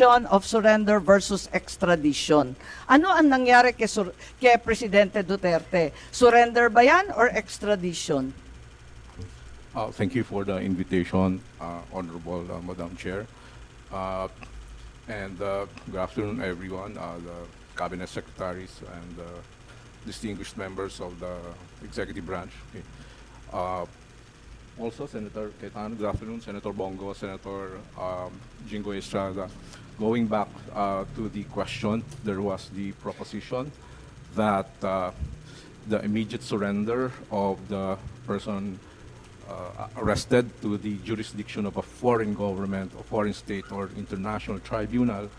of surrender versus extradition. Ano ang nangyari kay Presidente Duterte? Surrender ba yan or extradition? Thank you for the invitation, Honorable Madam Chair. Good afternoon, everyone, the Cabinet Secretaries and distinguished members of the Executive Branch. Okay. Also, Senator Cayetano, good afternoon, Senator Bongo, Senator Jingo Estrada. Going back to the question, there was the proposition that the immediate surrender of the person arrested to the jurisdiction of a foreign government, or foreign state, or international tribunal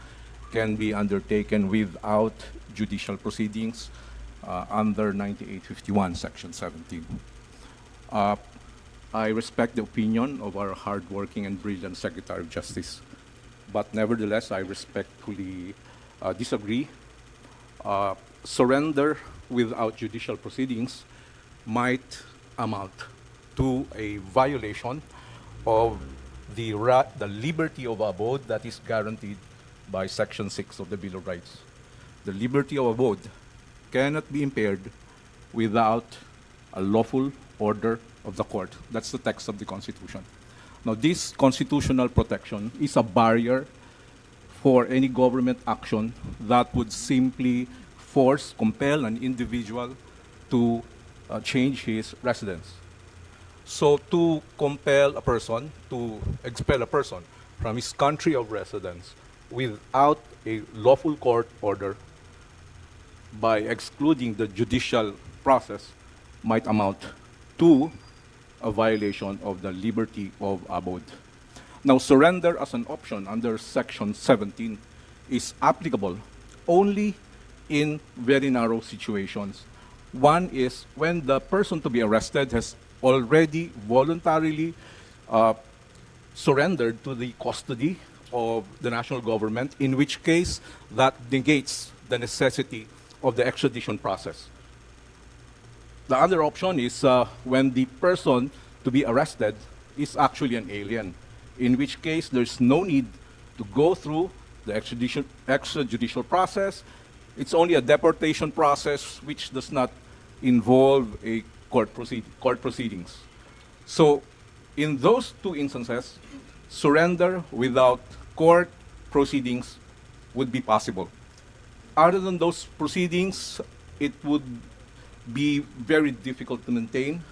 can be undertaken without judicial proceedings under 9851, Section 17. I respect the opinion of our hardworking and brilliant Secretary of Justice, but nevertheless, I respectfully disagree. Surrender without judicial proceedings might amount to a violation of the liberty of abode that is guaranteed by Section 6 of the Bill of Rights. The liberty of abode cannot be impaired without a lawful order of the court. That's the text of the Constitution. Now, this constitutional protection is a barrier for any government action that would simply compel an individual to change his residence. So to compel a person, to expel a person from his country of residence without a lawful court order by excluding the judicial process might amount to a violation of the liberty of abode. Now, surrender as an option under Section 17 is applicable only in very narrow situations. One is when the person to be arrested has already voluntarily surrendered to the custody of the national government, in which case that negates the necessity of the extradition process. The other option is when the person to be arrested is actually an alien, in which case there's no need to go through the extrajudicial process. It's only a deportation process which does not involve a court proceedings. So in those two instances, surrender without court proceedings would be possible. Other than those proceedings, it would be very difficult to maintain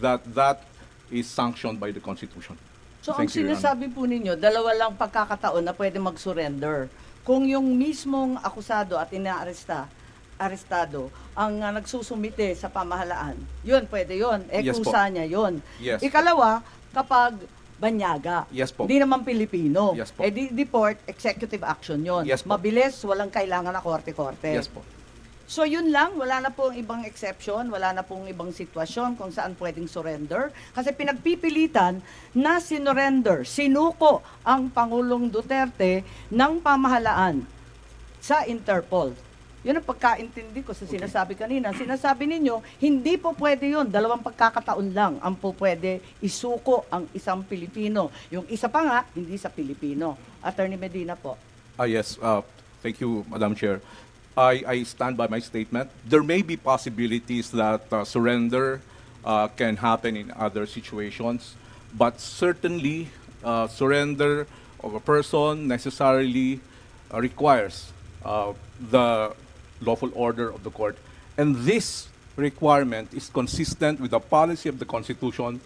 that is sanctioned by the Constitution. So ang Thank you, Your Honor. sinasabi po ninyo, dalawa lang pagkakataon na pwede mag-surrender. Kung yung mismong akusado at arestado ang nagsusumite sa pamahalaan, yun, pwede yun. Yes po. Kusa niya yun. Yes. Ikalawa, kapag banyaga, Yes po. di naman Pilipino, Yes po. deport, executive action yun. Yes po. Mabilis, walang kailangan na korte-korte. Yes po. So yun lang, wala na pong ibang exception, wala na pong ibang sitwasyon kung saan pwedeng surrender. Kasi pinagpipilitan na sinuko ang Pangulong Duterte ng pamahalaan sa Interpol. Yun ang pagkaintindi ko sa sinasabi kanina. Sinasabi ninyo, hindi po pwede yun. Dalawang pagkakataon lang ang po pwede isuko ang isang Pilipino. Yung isa pa nga, hindi sa Pilipino. Attorney Medina po. Yes, thank you, Madam Chair. I stand by my statement. There may be possibilities that surrender can happen in other situations, but certainly surrender of a person necessarily requires the lawful order of the court. And this requirement is consistent with the policy of the Constitution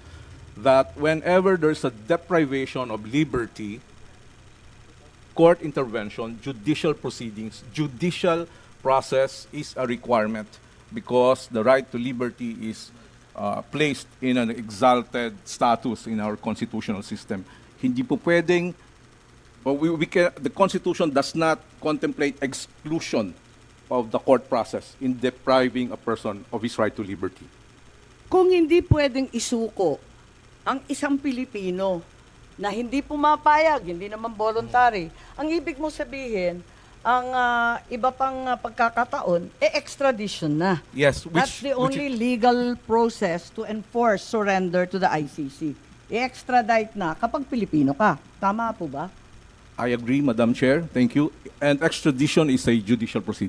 that whenever there's a deprivation of liberty, court intervention, judicial proceedings, judicial process is a requirement because the right to liberty is placed in an exalted status in our constitutional system. Hindi po pwedeng, the Constitution does not contemplate exclusion of the court process in depriving a person of his right to liberty. Kung hindi pwedeng isuko ang isang Pilipino na hindi pumapayag, hindi naman voluntary, ang ibig mo sabihin, ang iba pang pagkakataon, extradition na. Yes, That's the only legal process to enforce surrender to the ICC. I-extradite na kapag Pilipino ka. Tama po ba? I agree, Madam Chair. Thank you. And extradition is a judicial proceeding.